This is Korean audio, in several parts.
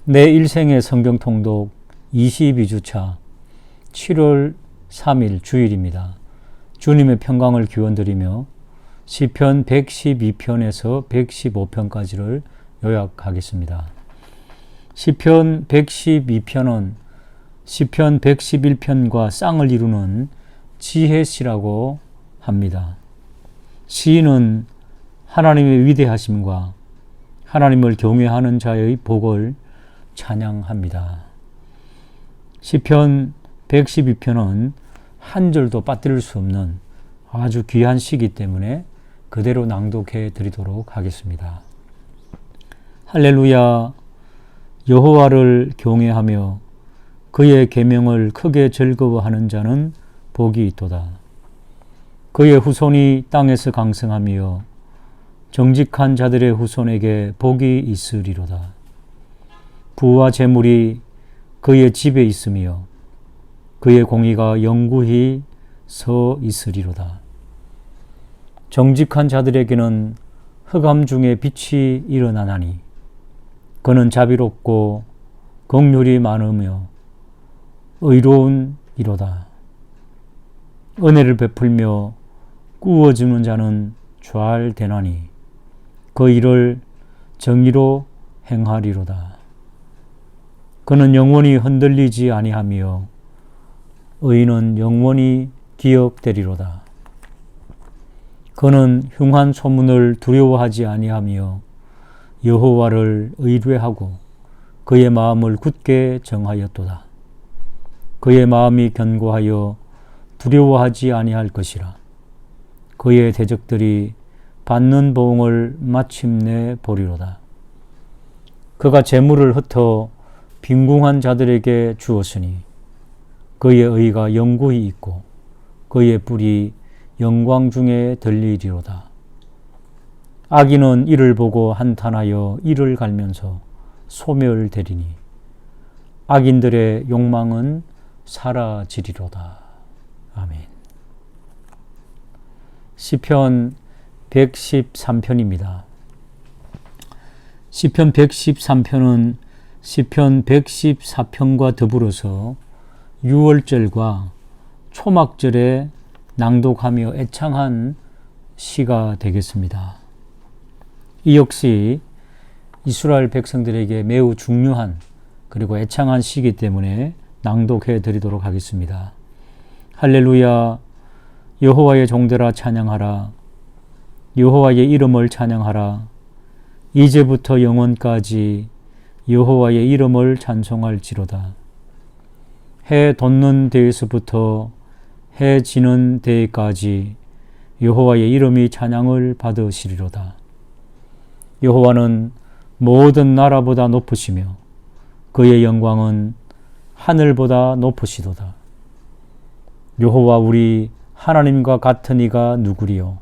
내 일생의 성경 통독 22주차 7월 3일 주일입니다. 주님의 평강을 기원드리며 시편 112편에서 115편까지를 요약하겠습니다. 시편 112편은 시편 111편과 쌍을 이루는 지혜시라고 합니다. 시인은 하나님의 위대하심과 하나님을 경외하는 자의 복을 찬양합니다. 시편 112편은 한 절도 빠뜨릴 수 없는 아주 귀한 시이기 때문에 그대로 낭독해 드리도록 하겠습니다. 할렐루야. 여호와를 경외하며 그의 계명을 크게 즐거워하는 자는 복이 있도다. 그의 후손이 땅에서 강성하며 정직한 자들의 후손에게 복이 있으리로다. 부와 재물이 그의 집에 있으며 그의 공의가 영구히 서 있으리로다. 정직한 자들에게는 흑암 중에 빛이 일어나나니 그는 자비롭고 긍휼이 많으며 의로운 이로다. 은혜를 베풀며 꾸어주는 자는 잘 되나니 그 일을 정의로 행하리로다. 그는 영원히 흔들리지 아니하며 의인은 영원히 기억되리로다. 그는 흉한 소문을 두려워하지 아니하며 여호와를 의뢰하고 그의 마음을 굳게 정하였도다. 그의 마음이 견고하여 두려워하지 아니할 것이라. 그의 대적들이 받는 보응을 마침내 보리로다. 그가 재물을 흩어 빈궁한 자들에게 주었으니 그의 의가 영구히 있고 그의 뿔이 영광 중에 들리리로다. 악인은 이를 보고 한탄하여 이를 갈면서 소멸되리니 악인들의 욕망은 사라지리로다. 아멘. 시편 113편입니다. 시편 113편은 시편 114편과 더불어서 유월절과 초막절에 낭독하며 애창한 시가 되겠습니다. 이 역시 이스라엘 백성들에게 매우 중요한 그리고 애창한 시이기 때문에 낭독해 드리도록 하겠습니다. 할렐루야. 여호와의 종들아 찬양하라. 여호와의 이름을 찬양하라. 이제부터 영원까지 여호와의 이름을 찬송할지로다. 해 돋는 데에서부터 해 지는 데까지 여호와의 이름이 찬양을 받으시리로다. 여호와는 모든 나라보다 높으시며 그의 영광은 하늘보다 높으시도다. 여호와 우리 하나님과 같은 이가 누구리요?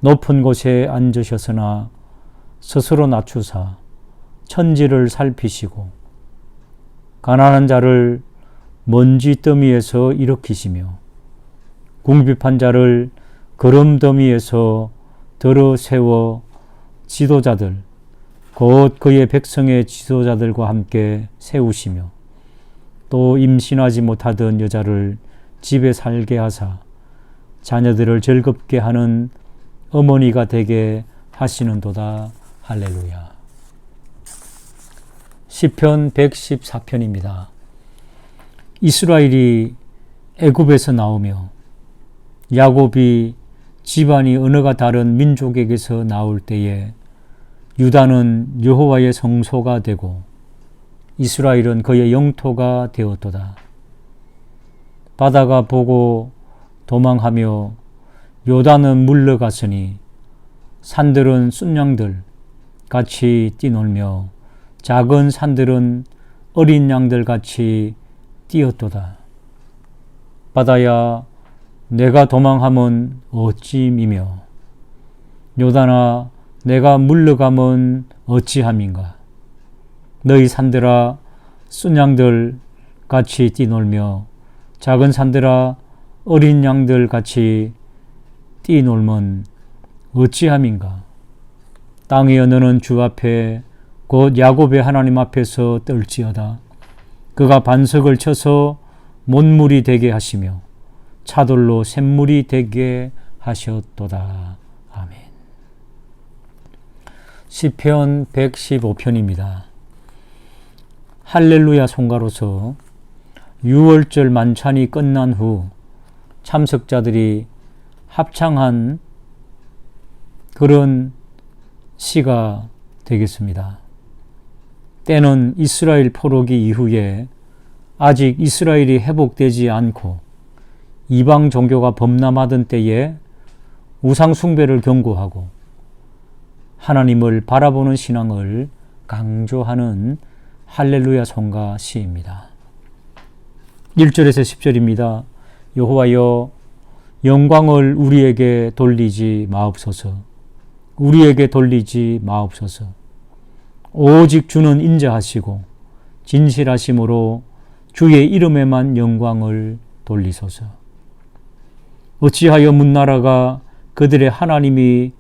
높은 곳에 앉으셨으나 스스로 낮추사 천지를 살피시고 가난한 자를 먼지 더미에서 일으키시며 궁핍한 자를 거름 더미에서 들어 세워 지도자들 곧 그의 백성의 지도자들과 함께 세우시며 또 임신하지 못하던 여자를 집에 살게 하사 자녀들을 즐겁게 하는 어머니가 되게 하시는도다. 할렐루야. 시편 114편입니다. 이스라엘이 애굽에서 나오며 야곱이 집안이 언어가 다른 민족에게서 나올 때에 유다는 여호와의 성소가 되고 이스라엘은 그의 영토가 되었도다. 바다가 보고 도망하며 요단은 물러갔으니 산들은 순양들 같이 뛰놀며 작은 산들은 어린 양들 같이 뛰었도다. 바다야 내가 도망하면 어찌미며 요단아 내가 물러가면 어찌함인가. 너희 산들아 순양들 같이 뛰놀며 작은 산들아 어린 양들 같이 뛰놀면 어찌함인가. 땅이여 너는 주 앞에 곧 야곱의 하나님 앞에서 떨지어다. 그가 반석을 쳐서 못물이 되게 하시며 차돌로 샘물이 되게 하셨도다. 아멘. 시편 115편입니다. 할렐루야 송가로서 6월절 만찬이 끝난 후 참석자들이 합창한 그런 시가 되겠습니다. 때는 이스라엘 포로기 이후에 아직 이스라엘이 회복되지 않고 이방 종교가 범람하던 때에 우상 숭배를 경고하고 하나님을 바라보는 신앙을 강조하는 할렐루야 송가 시입니다. 1절에서 10절입니다. 여호와여 영광을 우리에게 돌리지 마옵소서. 우리에게 돌리지 마옵소서. 오직 주는 인자하시고 진실하심으로 주의 이름에만 영광을 돌리소서. 어찌하여 문나라가 그들의 하나님이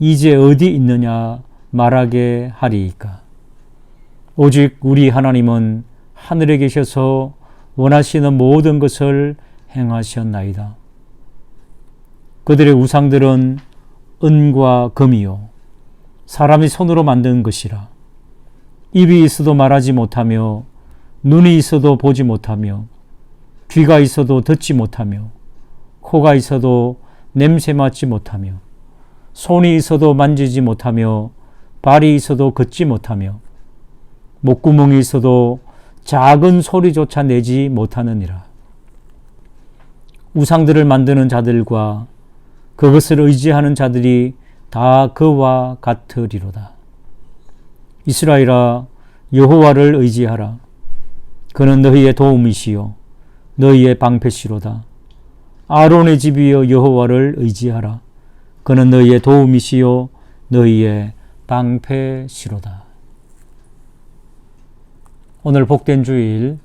이제 어디 있느냐 말하게 하리이까. 오직 우리 하나님은 하늘에 계셔서 원하시는 모든 것을 행하셨나이다. 그들의 우상들은 은과 금이요 사람이 손으로 만든 것이라. 입이 있어도 말하지 못하며 눈이 있어도 보지 못하며 귀가 있어도 듣지 못하며 코가 있어도 냄새 맡지 못하며 손이 있어도 만지지 못하며 발이 있어도 걷지 못하며 목구멍이 있어도 작은 소리조차 내지 못하느니라. 우상들을 만드는 자들과 그것을 의지하는 자들이 다 그와 같으리로다. 이스라엘아 여호와를 의지하라. 그는 너희의 도움이시요 너희의 방패시로다. 아론의 집이여 여호와를 의지하라. 그는 너희의 도움이시요 너희의 방패시로다. 오늘 복된 주일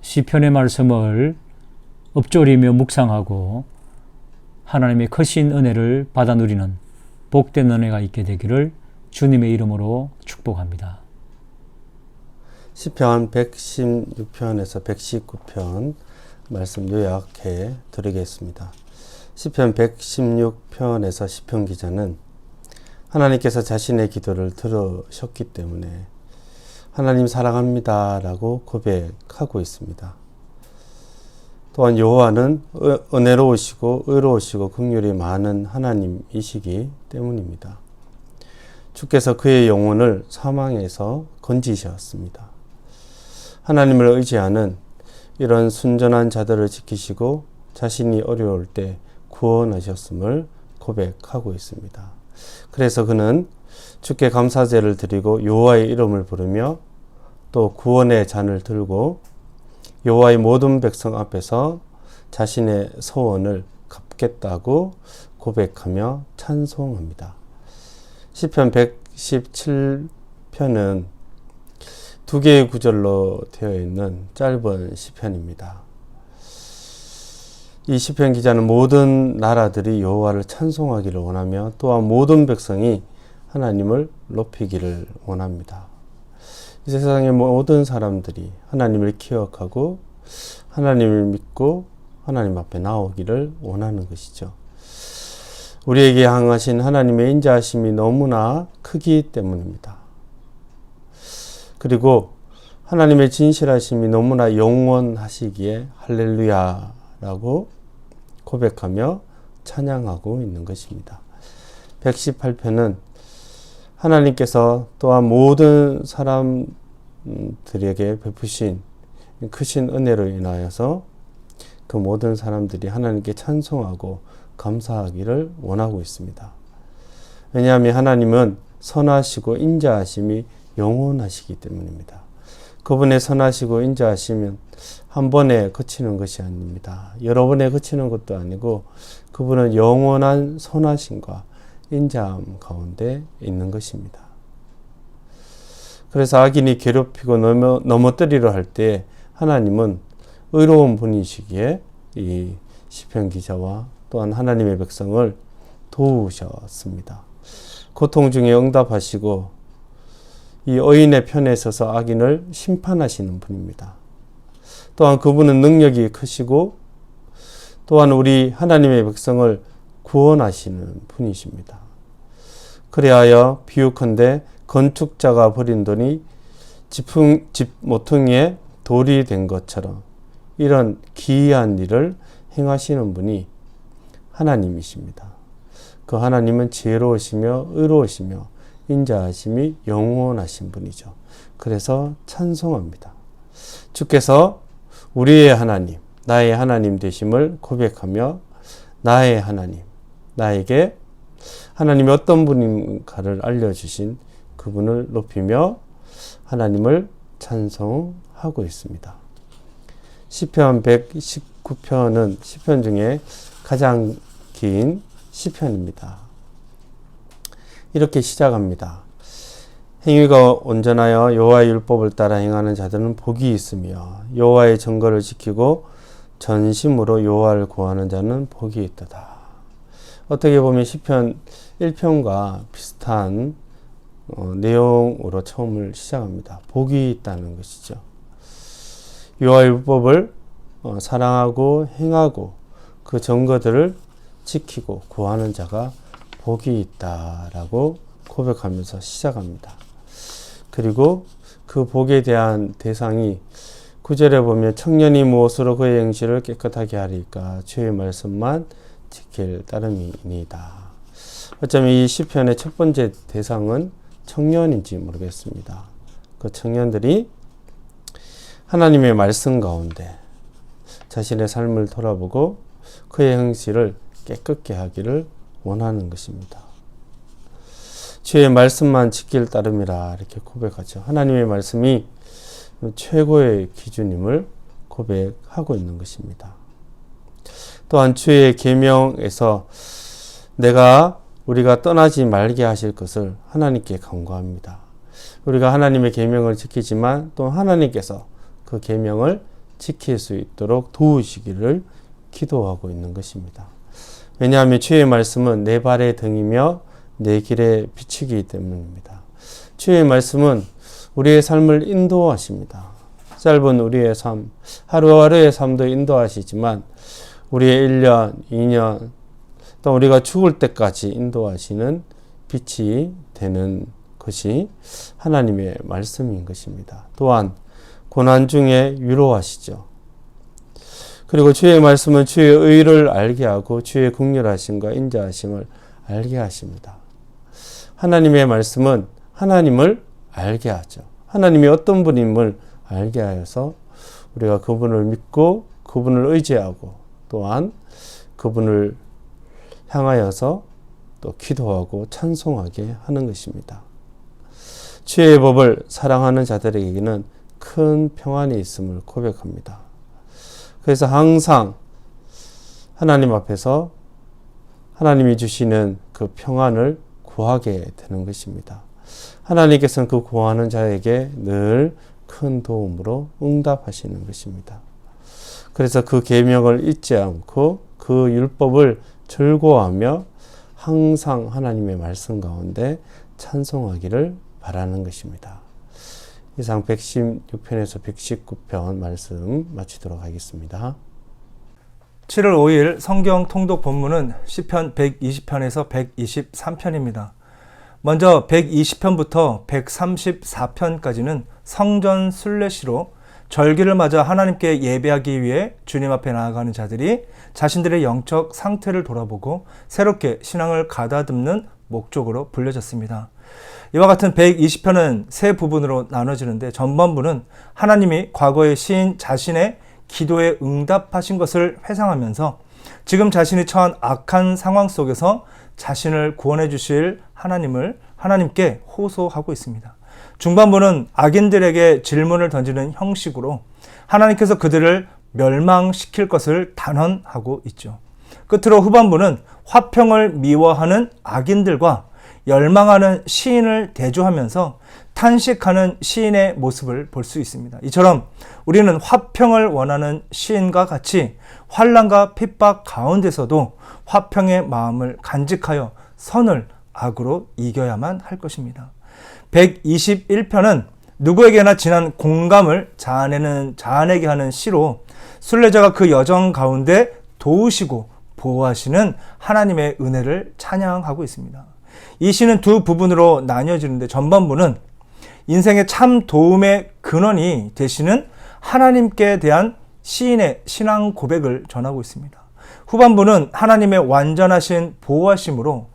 시편의 말씀을 읊조리며 묵상하고 하나님의 크신 은혜를 받아 누리는 복된 은혜가 있게 되기를 주님의 이름으로 축복합니다. 시편 116편에서 119편 말씀 요약해 드리겠습니다. 시편 116편에서 시편 기자는 하나님께서 자신의 기도를 들으셨기 때문에 하나님 사랑합니다 라고 고백하고 있습니다. 또한 여호와는 은혜로우시고 의로우시고 긍휼이 많은 하나님이시기 때문입니다. 주께서 그의 영혼을 사망에서 건지셨습니다. 하나님을 의지하는 이런 순전한 자들을 지키시고 자신이 어려울 때 구원하셨음을 고백하고 있습니다. 그래서 그는 주께 감사제를 드리고 여호와의 이름을 부르며 또 구원의 잔을 들고 여호와의 모든 백성 앞에서 자신의 소원을 갚겠다고 고백하며 찬송합니다. 시편 117편은 두 개의 구절로 되어 있는 짧은 시편입니다. 이 시편 기자는 모든 나라들이 여호와를 찬송하기를 원하며 또한 모든 백성이 하나님을 높이기를 원합니다. 이 세상의 모든 사람들이 하나님을 기억하고 하나님을 믿고 하나님 앞에 나오기를 원하는 것이죠. 우리에게 향하신 하나님의 인자하심이 너무나 크기 때문입니다. 그리고 하나님의 진실하심이 너무나 영원하시기에 할렐루야라고 고백하며 찬양하고 있는 것입니다. 118편은 하나님께서 또한 모든 사람들에게 베푸신 크신 은혜로 인하여서 그 모든 사람들이 하나님께 찬송하고 감사하기를 원하고 있습니다. 왜냐하면 하나님은 선하시고 인자하심이 영원하시기 때문입니다. 그분의 선하시고 인자하심은 한 번에 그치는 것이 아닙니다. 여러 번에 그치는 것도 아니고 그분은 영원한 선하심과 인자함 가운데 있는 것입니다. 그래서 악인이 괴롭히고 넘어뜨리려 할 때 하나님은 의로운 분이시기에 이 시편 기자와 또한 하나님의 백성을 도우셨습니다. 고통 중에 응답하시고 이 의인의 편에 서서 악인을 심판하시는 분입니다. 또한 그분은 능력이 크시고 또한 우리 하나님의 백성을 구원하시는 분이십니다. 그리하여 비유컨대 건축자가 버린 돈이 집 모퉁이에 돌이 된 것처럼 이런 기이한 일을 행하시는 분이 하나님이십니다. 그 하나님은 지혜로우시며 의로우시며 인자하심이 영원하신 분이죠. 그래서 찬송합니다. 주께서 우리의 하나님, 나의 하나님 되심을 고백하며 나의 하나님, 나에게 하나님이 어떤 분인가를 알려주신 그분을 높이며 하나님을 찬송하고 있습니다. 시편 119편은 시편 중에 가장 긴 시편입니다. 이렇게 시작합니다. 행위가 온전하여 여호와의 율법을 따라 행하는 자들은 복이 있으며 여호와의 증거를 지키고 전심으로 여호와를 구하는 자는 복이 있도다. 어떻게 보면 시편 1편과 비슷한 내용으로 처음을 시작합니다. 복이 있다는 것이죠. 여호와의 율법을 사랑하고 행하고 그 증거들을 지키고 구하는 자가 복이 있다라고 고백하면서 시작합니다. 그리고 그 복에 대한 대상이 9절에 보면 청년이 무엇으로 그의 행실을 깨끗하게 하리까 주의 말씀만 지킬 따름이니이다. 어쩌면 이 시편의 첫 번째 대상은 청년인지 모르겠습니다. 그 청년들이 하나님의 말씀 가운데 자신의 삶을 돌아보고 그의 행실을 깨끗게 하기를 원하는 것입니다. 주의 말씀만 지킬 따름이라 이렇게 고백하죠. 하나님의 말씀이 최고의 기준임을 고백하고 있는 것입니다. 또한 주의 계명에서 우리가 떠나지 말게 하실 것을 하나님께 간구합니다. 우리가 하나님의 계명을 지키지만 또 하나님께서 그 계명을 지킬 수 있도록 도우시기를 기도하고 있는 것입니다. 왜냐하면 주의 말씀은 내 발의 등이며 내 길의 빛이기 때문입니다. 주의 말씀은 우리의 삶을 인도하십니다. 짧은 우리의 삶, 하루하루의 삶도 인도하시지만 우리의 1년, 2년, 또 우리가 죽을 때까지 인도하시는 빛이 되는 것이 하나님의 말씀인 것입니다. 또한 고난 중에 위로하시죠. 그리고 주의 말씀은 주의 의를 알게 하고 주의 긍휼하심과 인자하심을 알게 하십니다. 하나님의 말씀은 하나님을 알게 하죠. 하나님이 어떤 분임을 알게 하여서 우리가 그분을 믿고 그분을 의지하고 또한 그분을 향하여서 또 기도하고 찬송하게 하는 것입니다. 주의 법을 사랑하는 자들에게는 큰 평안이 있음을 고백합니다. 그래서 항상 하나님 앞에서 하나님이 주시는 그 평안을 구하게 되는 것입니다. 하나님께서는 그 구하는 자에게 늘 큰 도움으로 응답하시는 것입니다. 그래서 그 계명을 잊지 않고 그 율법을 즐거워하며 항상 하나님의 말씀 가운데 찬송하기를 바라는 것입니다. 이상 116편에서 119편 말씀 마치도록 하겠습니다. 7월 5일 성경 통독 본문은 시편 120편에서 123편입니다. 먼저 120편부터 134편까지는 성전 순례시로 절기를 맞아 하나님께 예배하기 위해 주님 앞에 나아가는 자들이 자신들의 영적 상태를 돌아보고 새롭게 신앙을 가다듬는 목적으로 불려졌습니다. 이와 같은 120편은 세 부분으로 나눠지는데 전반부는 하나님이 과거의 시인 자신의 기도에 응답하신 것을 회상하면서 지금 자신이 처한 악한 상황 속에서 자신을 구원해 주실 하나님께 호소하고 있습니다. 중반부는 악인들에게 질문을 던지는 형식으로 하나님께서 그들을 멸망시킬 것을 단언하고 있죠. 끝으로 후반부는 화평을 미워하는 악인들과 열망하는 시인을 대조하면서 탄식하는 시인의 모습을 볼 수 있습니다. 이처럼 우리는 화평을 원하는 시인과 같이 환난과 핍박 가운데서도 화평의 마음을 간직하여 선을 악으로 이겨야만 할 것입니다. 121편은 누구에게나 진한 공감을 자아내게 하는 시로 순례자가 그 여정 가운데 도우시고 보호하시는 하나님의 은혜를 찬양하고 있습니다. 이 시는 두 부분으로 나뉘어지는데 전반부는 인생의 참 도움의 근원이 되시는 하나님께 대한 시인의 신앙 고백을 전하고 있습니다. 후반부는 하나님의 완전하신 보호하심으로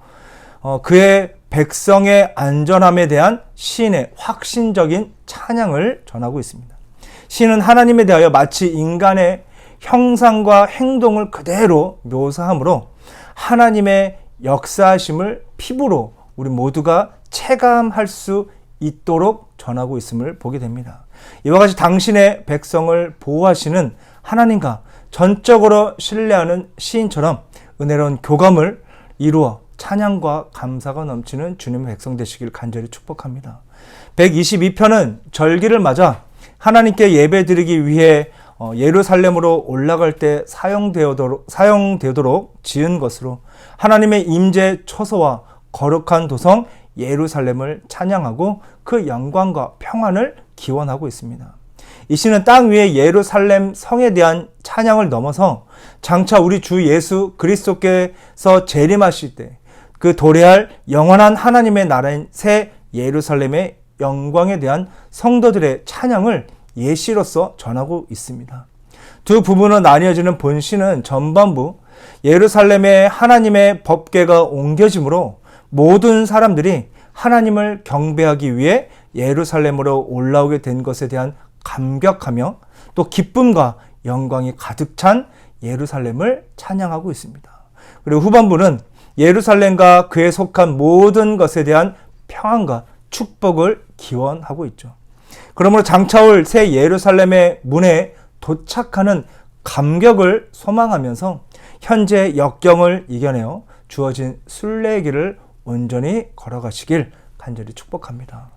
그의 백성의 안전함에 대한 시인의 확신적인 찬양을 전하고 있습니다. 시인은 하나님에 대하여 마치 인간의 형상과 행동을 그대로 묘사하므로 하나님의 역사하심을 피부로 우리 모두가 체감할 수 있도록 전하고 있음을 보게 됩니다. 이와 같이 당신의 백성을 보호하시는 하나님과 전적으로 신뢰하는 시인처럼 은혜로운 교감을 이루어 찬양과 감사가 넘치는 주님의 백성 되시길 간절히 축복합니다. 122편은 절기를 맞아 하나님께 예배드리기 위해 예루살렘으로 올라갈 때 사용되도록 지은 것으로 하나님의 임재 처소와 거룩한 도성 예루살렘을 찬양하고 그 영광과 평안을 기원하고 있습니다. 이 시는 땅 위의 예루살렘 성에 대한 찬양을 넘어서 장차 우리 주 예수 그리스도께서 재림하실 때 그 도래할 영원한 하나님의 나라인 새 예루살렘의 영광에 대한 성도들의 찬양을 예시로서 전하고 있습니다. 두 부분으로 나뉘어지는 본시는 전반부 예루살렘에 하나님의 법궤가 옮겨짐으로 모든 사람들이 하나님을 경배하기 위해 예루살렘으로 올라오게 된 것에 대한 감격하며 또 기쁨과 영광이 가득 찬 예루살렘을 찬양하고 있습니다. 그리고 후반부는 예루살렘과 그에 속한 모든 것에 대한 평안과 축복을 기원하고 있죠. 그러므로 장차 올 새 예루살렘의 문에 도착하는 감격을 소망하면서 현재 역경을 이겨내어 주어진 순례의 길을 온전히 걸어가시길 간절히 축복합니다.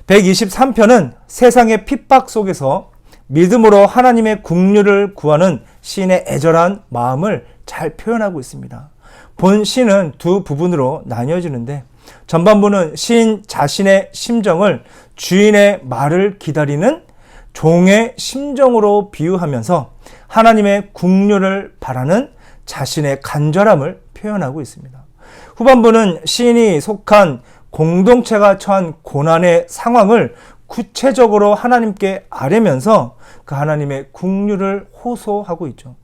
123편은 세상의 핍박 속에서 믿음으로 하나님의 긍휼을 구하는 시인의 애절한 마음을 잘 표현하고 있습니다. 본 시는 두 부분으로 나뉘어지는데 전반부는 시인 자신의 심정을 주인의 말을 기다리는 종의 심정으로 비유하면서 하나님의 긍휼을 바라는 자신의 간절함을 표현하고 있습니다. 후반부는 시인이 속한 공동체가 처한 고난의 상황을 구체적으로 하나님께 아뢰면서 그 하나님의 긍휼을 호소하고 있죠.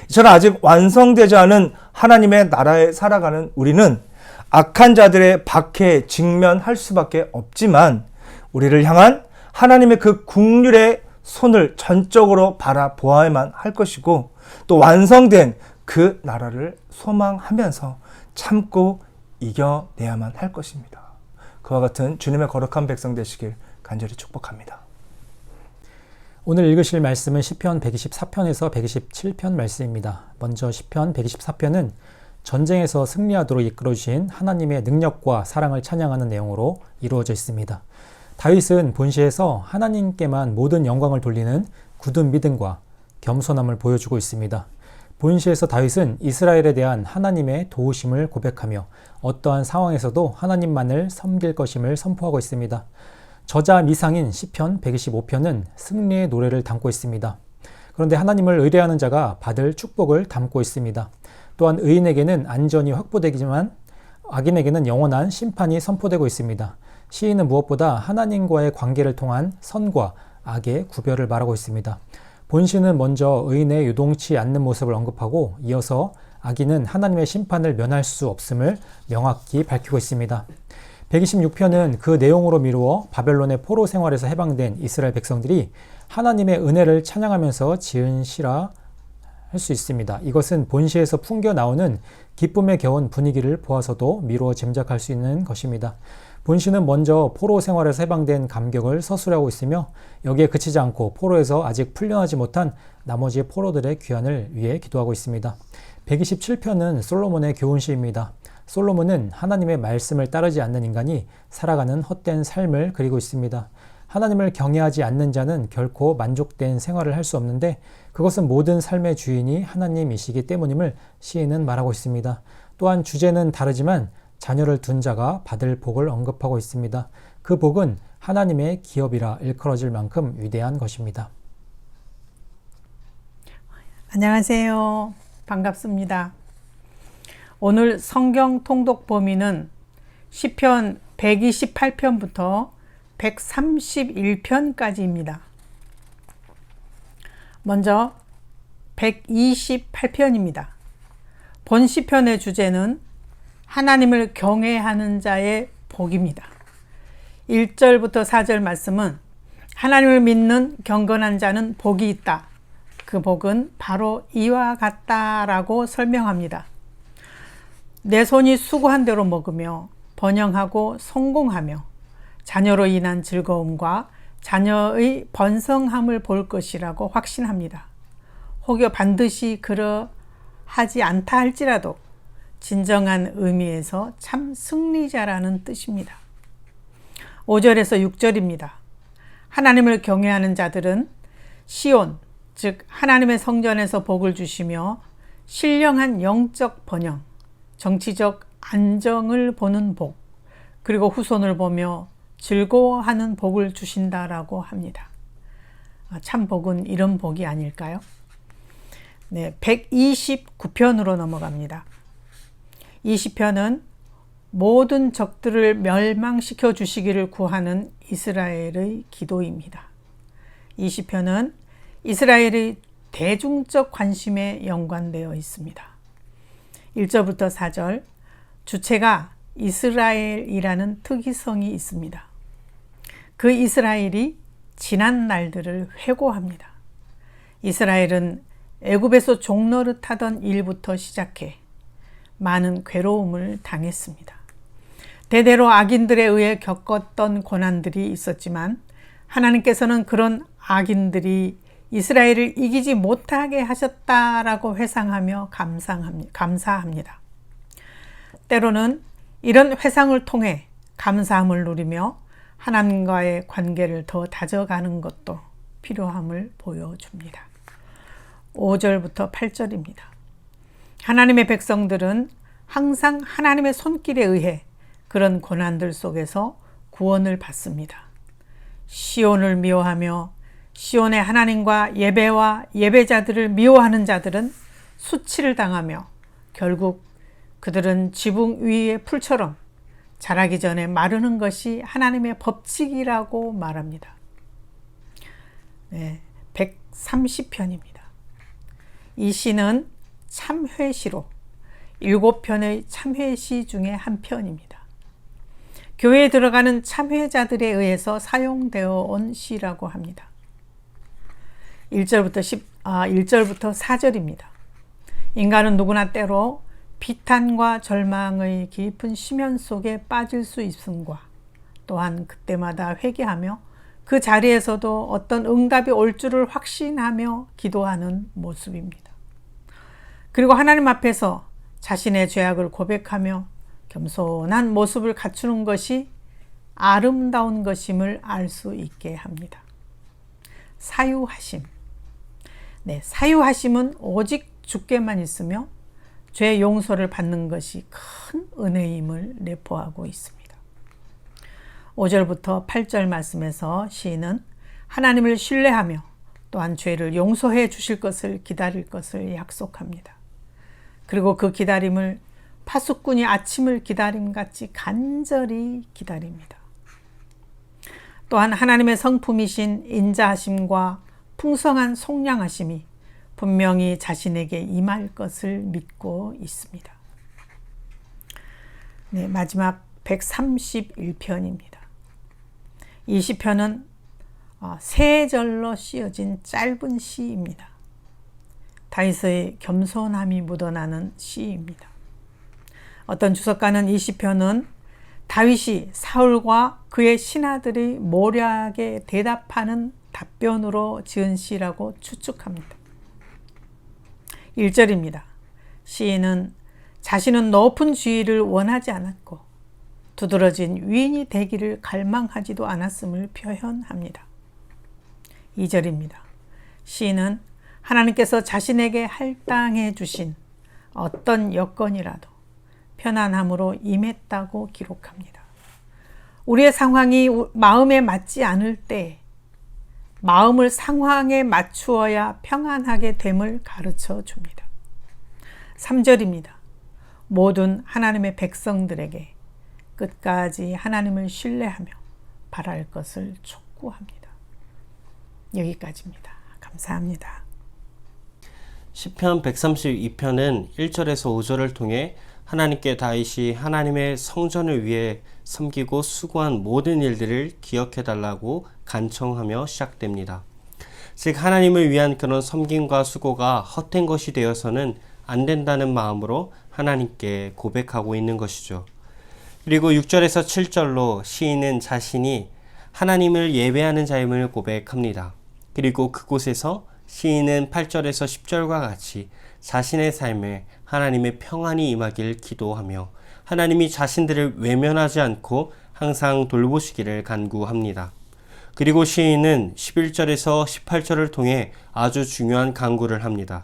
이처럼 아직 완성되지 않은 하나님의 나라에 살아가는 우리는 악한 자들의 박해에 직면할 수밖에 없지만 우리를 향한 하나님의 그 긍휼의 손을 전적으로 바라보아야만 할 것이고 또 완성된 그 나라를 소망하면서 참고 이겨내야만 할 것입니다. 그와 같은 주님의 거룩한 백성 되시길 간절히 축복합니다. 오늘 읽으실 말씀은 시편 124편에서 127편 말씀입니다. 먼저 시편 124편은 전쟁에서 승리하도록 이끌어주신 하나님의 능력과 사랑을 찬양하는 내용으로 이루어져 있습니다. 다윗은 본시에서 하나님께만 모든 영광을 돌리는 굳은 믿음과 겸손함을 보여주고 있습니다. 본시에서 다윗은 이스라엘에 대한 하나님의 도우심을 고백하며 어떠한 상황에서도 하나님만을 섬길 것임을 선포하고 있습니다. 저자 미상인 시편 125편은 승리의 노래를 담고 있습니다. 그런데 하나님을 의뢰하는 자가 받을 축복을 담고 있습니다. 또한 의인에게는 안전이 확보되지만 악인에게는 영원한 심판이 선포되고 있습니다. 시인은 무엇보다 하나님과의 관계를 통한 선과 악의 구별을 말하고 있습니다. 본시는 먼저 의인의 유동치 않는 모습을 언급하고 이어서 악인은 하나님의 심판을 면할 수 없음을 명확히 밝히고 있습니다. 126편은 그 내용으로 미루어 바벨론의 포로 생활에서 해방된 이스라엘 백성들이 하나님의 은혜를 찬양하면서 지은 시라 할 수 있습니다. 이것은 본시에서 풍겨 나오는 기쁨에 겨운 분위기를 보아서도 미루어 짐작할 수 있는 것입니다. 본시는 먼저 포로 생활에서 해방된 감격을 서술하고 있으며 여기에 그치지 않고 포로에서 아직 풀려나지 못한 나머지 포로들의 귀환을 위해 기도하고 있습니다. 127편은 솔로몬의 교훈시입니다. 솔로몬은 하나님의 말씀을 따르지 않는 인간이 살아가는 헛된 삶을 그리고 있습니다. 하나님을 경외하지 않는 자는 결코 만족된 생활을 할 수 없는데 그것은 모든 삶의 주인이 하나님이시기 때문임을 시인은 말하고 있습니다. 또한 주제는 다르지만 자녀를 둔 자가 받을 복을 언급하고 있습니다. 그 복은 하나님의 기업이라 일컬어질 만큼 위대한 것입니다. 안녕하세요. 반갑습니다. 오늘 성경 통독 범위는 시편 128편부터 131편까지입니다. 먼저 128편입니다. 본 시편의 주제는 하나님을 경외하는 자의 복입니다. 1절부터 4절 말씀은 하나님을 믿는 경건한 자는 복이 있다. 그 복은 바로 이와 같다라고 설명합니다. 내 손이 수고한 대로 먹으며 번영하고 성공하며 자녀로 인한 즐거움과 자녀의 번성함을 볼 것이라고 확신합니다. 혹여 반드시 그러하지 않다 할지라도 진정한 의미에서 참 승리자라는 뜻입니다. 5절에서 6절입니다. 하나님을 경외하는 자들은 시온, 즉 하나님의 성전에서 복을 주시며 신령한 영적 번영, 정치적 안정을 보는 복, 그리고 후손을 보며 즐거워하는 복을 주신다라고 합니다. 참 복은 이런 복이 아닐까요? 네, 129편으로 넘어갑니다. 이 시편은 모든 적들을 멸망시켜 주시기를 구하는 이스라엘의 기도입니다. 이 시편은 이스라엘의 대중적 관심에 연관되어 있습니다. 1절부터 4절, 주체가 이스라엘이라는 특이성이 있습니다. 그 이스라엘이 지난 날들을 회고합니다. 이스라엘은 애굽에서 종노릇하던 일부터 시작해 많은 괴로움을 당했습니다. 대대로 악인들에 의해 겪었던 고난들이 있었지만 하나님께서는 그런 악인들이 이스라엘을 이기지 못하게 하셨다라고 회상하며 감사합니다. 때로는 이런 회상을 통해 감사함을 누리며 하나님과의 관계를 더 다져가는 것도 필요함을 보여줍니다. 5절부터 8절입니다. 하나님의 백성들은 항상 하나님의 손길에 의해 그런 고난들 속에서 구원을 받습니다. 시온을 미워하며 시온의 하나님과 예배와 예배자들을 미워하는 자들은 수치를 당하며 결국 그들은 지붕 위의 풀처럼 자라기 전에 마르는 것이 하나님의 법칙이라고 말합니다. 네, 130편입니다. 이 시는 참회시로 7편의 참회시 중에 한 편입니다. 교회에 들어가는 참회자들에 의해서 사용되어 온 시라고 합니다. 1절부터 4절입니다. 인간은 누구나 때로 비탄과 절망의 깊은 심연 속에 빠질 수 있음과 또한 그때마다 회개하며 그 자리에서도 어떤 응답이 올 줄을 확신하며 기도하는 모습입니다. 그리고 하나님 앞에서 자신의 죄악을 고백하며 겸손한 모습을 갖추는 것이 아름다운 것임을 알 수 있게 합니다. 사유하심. 네, 사유하심은 오직 주께만 있으며 죄 용서를 받는 것이 큰 은혜임을 내포하고 있습니다. 5절부터 8절 말씀에서 시인은 하나님을 신뢰하며 또한 죄를 용서해 주실 것을 기다릴 것을 약속합니다. 그리고 그 기다림을 파수꾼이 아침을 기다림같이 간절히 기다립니다. 또한 하나님의 성품이신 인자하심과 풍성한 속량하심이 분명히 자신에게 임할 것을 믿고 있습니다. 네, 마지막 131편입니다. 이 시편은 세 절로 씌어진 짧은 시입니다. 다윗의 겸손함이 묻어나는 시입니다. 어떤 주석가는 이 시편은 다윗이 사울과 그의 신하들이 모략에 대답하는 답변으로 지은 시라고 추측합니다. 1절입니다. 시인은 자신은 높은 지위를 원하지 않았고 두드러진 위인이 되기를 갈망하지도 않았음을 표현합니다. 2절입니다. 시인은 하나님께서 자신에게 할당해 주신 어떤 여건이라도 편안함으로 임했다고 기록합니다. 우리의 상황이 마음에 맞지 않을 때 마음을 상황에 맞추어야 평안하게 됨을 가르쳐 줍니다. 3절입니다. 모든 하나님의 백성들에게 끝까지 하나님을 신뢰하며 바랄 것을 촉구합니다. 여기까지입니다. 감사합니다. 시편 132편은 1절에서 5절을 통해 하나님께 다윗이 하나님의 성전을 위해 섬기고 수고한 모든 일들을 기억해달라고 간청하며 시작됩니다. 즉 하나님을 위한 그런 섬김과 수고가 헛된 것이 되어서는 안 된다는 마음으로 하나님께 고백하고 있는 것이죠. 그리고 6절에서 7절로 시인은 자신이 하나님을 예배하는 자임을 고백합니다. 그리고 그곳에서 시인은 8절에서 10절과 같이 자신의 삶에 하나님의 평안이 임하길 기도하며 하나님이 자신들을 외면하지 않고 항상 돌보시기를 간구합니다. 그리고 시인은 11절에서 18절을 통해 아주 중요한 간구를 합니다.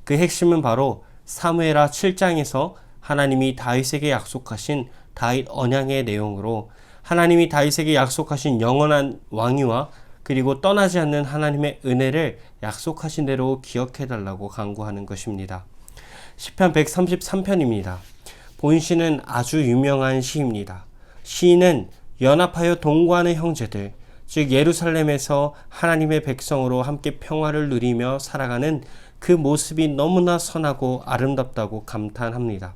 그 핵심은 바로 사무엘하 7장에서 하나님이 다윗에게 약속하신 다윗 언약의 내용으로 하나님이 다윗에게 약속하신 영원한 왕위와 그리고 떠나지 않는 하나님의 은혜를 약속하신 대로 기억해달라고 간구하는 것입니다. 시편 133편입니다. 본시는 아주 유명한 시입니다. 시인은 연합하여 동거하는 형제들, 즉 예루살렘에서 하나님의 백성으로 함께 평화를 누리며 살아가는 그 모습이 너무나 선하고 아름답다고 감탄합니다.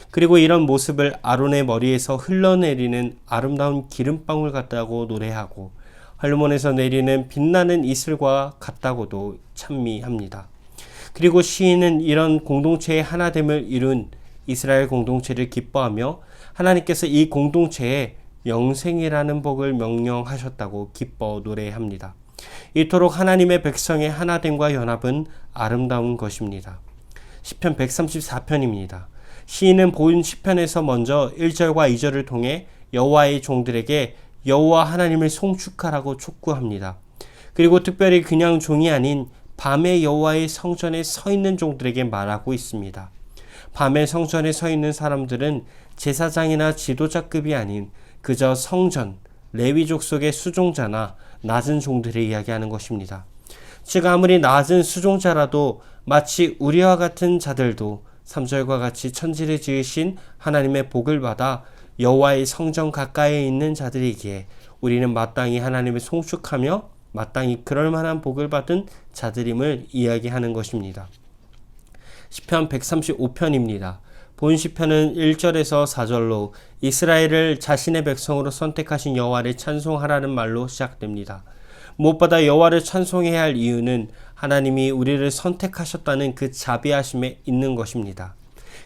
그리고 이런 모습을 아론의 머리에서 흘러내리는 아름다운 기름방울 같다고 노래하고 활문에서 내리는 빛나는 이슬과 같다고도 찬미합니다. 그리고 시인은 이런 공동체의 하나됨을 이룬 이스라엘 공동체를 기뻐하며 하나님께서 이 공동체에 영생이라는 복을 명령하셨다고 기뻐 노래합니다. 이토록 하나님의 백성의 하나됨과 연합은 아름다운 것입니다. 시편 134편입니다. 시인은 본 시편에서 먼저 1절과 2절을 통해 여호와의 종들에게 여호와 하나님을 송축하라고 촉구합니다. 그리고 특별히 그냥 종이 아닌 밤에 여호와의 성전에 서 있는 종들에게 말하고 있습니다. 밤에 성전에 서 있는 사람들은 제사장이나 지도자급이 아닌 그저 성전, 레위족 속의 수종자나 낮은 종들을 이야기하는 것입니다. 즉 아무리 낮은 수종자라도 마치 우리와 같은 자들도 3절과 같이 천지를 지으신 하나님의 복을 받아 여호와의 성전 가까이에 있는 자들이기에 우리는 마땅히 하나님을 송축하며 마땅히 그럴 만한 복을 받은 자들임을 이야기하는 것입니다. 시편 135편입니다. 본 시편은 1절에서 4절로 이스라엘을 자신의 백성으로 선택하신 여호와를 찬송하라는 말로 시작됩니다. 무엇보다 여호와를 찬송해야 할 이유는 하나님이 우리를 선택하셨다는 그 자비하심에 있는 것입니다.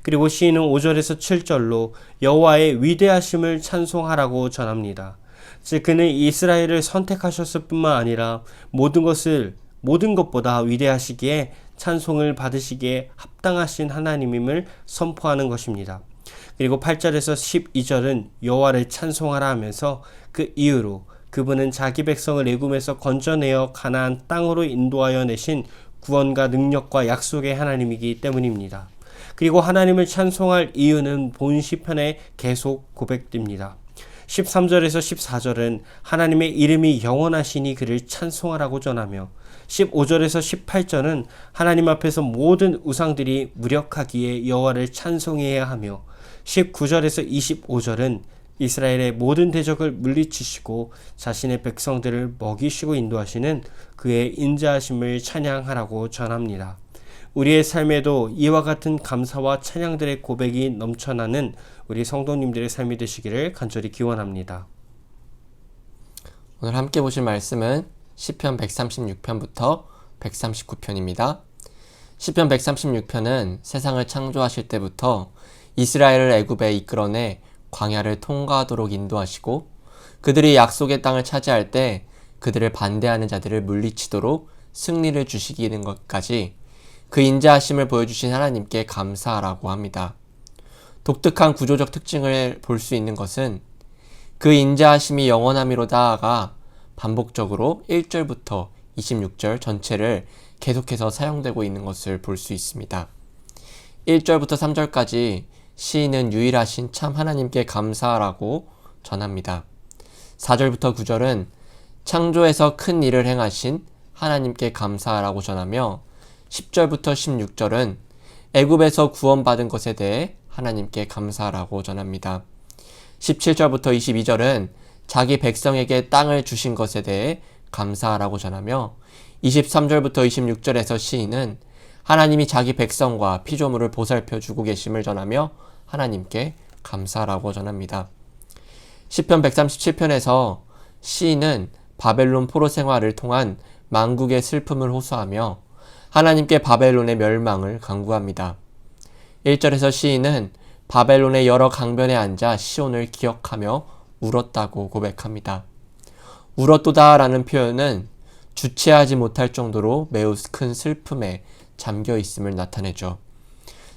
그리고 시인은 5절에서 7절로 여호와의 위대하심을 찬송하라고 전합니다. 즉 그는 이스라엘을 선택하셨을 뿐만 아니라 모든 것보다 위대하시기에 찬송을 받으시기에 합당하신 하나님임을 선포하는 것입니다. 그리고 8절에서 12절은 여호와를 찬송하라 하면서 그 이유로 그분은 자기 백성을 애굽에서 건져내어 가나안 땅으로 인도하여 내신 구원과 능력과 약속의 하나님이기 때문입니다. 그리고 하나님을 찬송할 이유는 본 시편에 계속 고백됩니다. 13절에서 14절은 하나님의 이름이 영원하시니 그를 찬송하라고 전하며 15절에서 18절은 하나님 앞에서 모든 우상들이 무력하기에 여호와를 찬송해야 하며 19절에서 25절은 이스라엘의 모든 대적을 물리치시고 자신의 백성들을 먹이시고 인도하시는 그의 인자하심을 찬양하라고 전합니다. 우리의 삶에도 이와 같은 감사와 찬양들의 고백이 넘쳐나는 우리 성도님들의 삶이 되시기를 간절히 기원합니다. 오늘 함께 보실 말씀은 시편 136편부터 139편입니다. 시편 136편은 세상을 창조하실 때부터 이스라엘을 애굽에 이끌어내 광야를 통과하도록 인도하시고 그들이 약속의 땅을 차지할 때 그들을 반대하는 자들을 물리치도록 승리를 주시기는 것까지 그 인자하심을 보여주신 하나님께 감사하라고 합니다. 독특한 구조적 특징을 볼 수 있는 것은 그 인자하심이 영원함이로다가 반복적으로 1절부터 26절 전체를 계속해서 사용되고 있는 것을 볼 수 있습니다. 1절부터 3절까지 시인은 유일하신 참 하나님께 감사하라고 전합니다. 4절부터 9절은 창조에서 큰 일을 행하신 하나님께 감사하라고 전하며 10절부터 16절은 애굽에서 구원받은 것에 대해 하나님께 감사하라고 전합니다. 17절부터 22절은 자기 백성에게 땅을 주신 것에 대해 감사하라고 전하며 23절부터 26절에서 시인은 하나님이 자기 백성과 피조물을 보살펴 주고 계심을 전하며 하나님께 감사하라고 전합니다. 시편 137편에서 시인은 바벨론 포로 생활을 통한 만국의 슬픔을 호소하며 하나님께 바벨론의 멸망을 간구합니다. 1절에서 시인은 바벨론의 여러 강변에 앉아 시온을 기억하며 울었다고 고백합니다. 울었도다 라는 표현은 주체하지 못할 정도로 매우 큰 슬픔에 잠겨 있음을 나타내죠.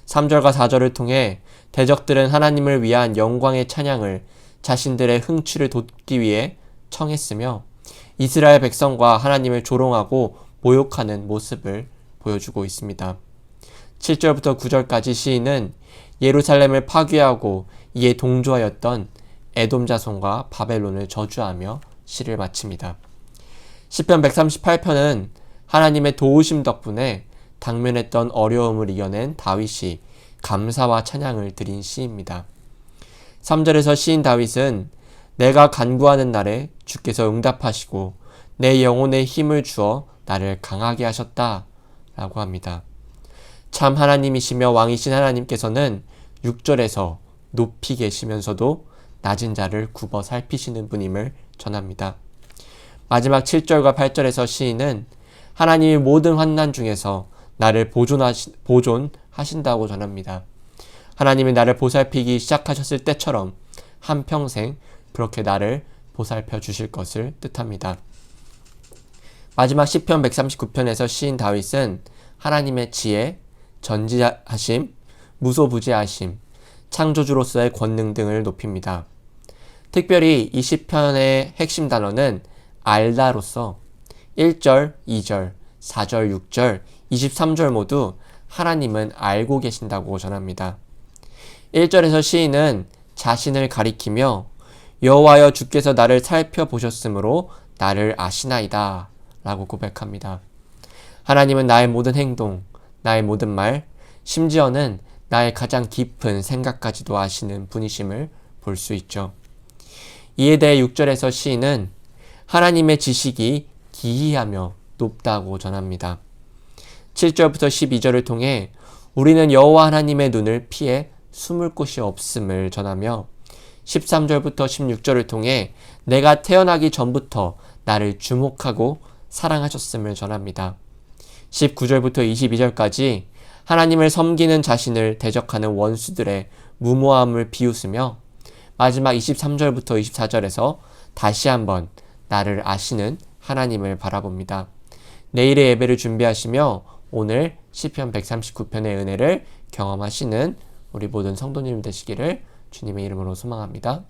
3절과 4절을 통해 대적들은 하나님을 위한 영광의 찬양을 자신들의 흥취를 돋기 위해 청했으며 이스라엘 백성과 하나님을 조롱하고 모욕하는 모습을 보여주고 있습니다. 7절부터 9절까지 시인은 예루살렘을 파괴하고 이에 동조하였던 에돔 자손과 바벨론을 저주하며 시를 마칩니다. 시편 138편은 하나님의 도우심 덕분에 당면했던 어려움을 이겨낸 다윗이 감사와 찬양을 드린 시입니다. 3절에서 시인 다윗은 내가 간구하는 날에 주께서 응답하시고 내 영혼에 힘을 주어 나를 강하게 하셨다 라고 합니다. 참 하나님이시며 왕이신 하나님께서는 6절에서 높이 계시면서도 낮은 자를 굽어 살피시는 분임을 전합니다. 마지막 7절과 8절에서 시인은 하나님이 모든 환난 중에서 나를 보존하신다고 전합니다. 하나님이 나를 보살피기 시작하셨을 때처럼 한평생 그렇게 나를 보살펴 주실 것을 뜻합니다. 마지막 시편 139편에서 시인 다윗은 하나님의 지혜, 전지하심, 무소부지하심, 창조주로서의 권능 등을 높입니다. 특별히 이 시편의 핵심 단어는 알다로서 1절, 2절, 4절, 6절, 23절 모두 하나님은 알고 계신다고 전합니다. 1절에서 시인은 자신을 가리키며 여호와여 주께서 나를 살펴보셨으므로 나를 아시나이다 라고 고백합니다. 하나님은 나의 모든 행동, 나의 모든 말, 심지어는 나의 가장 깊은 생각까지도 아시는 분이심을 볼 수 있죠. 이에 대해 6절에서 시인은 하나님의 지식이 기이하며 높다고 전합니다. 7절부터 12절을 통해 우리는 여호와 하나님의 눈을 피해 숨을 곳이 없음을 전하며 13절부터 16절을 통해 내가 태어나기 전부터 나를 주목하고 사랑하셨음을 전합니다. 19절부터 22절까지 하나님을 섬기는 자신을 대적하는 원수들의 무모함을 비웃으며 마지막 23절부터 24절에서 다시 한번 나를 아시는 하나님을 바라봅니다. 내일의 예배를 준비하시며 오늘 시편 139편의 은혜를 경험하시는 우리 모든 성도님 되시기를 주님의 이름으로 소망합니다.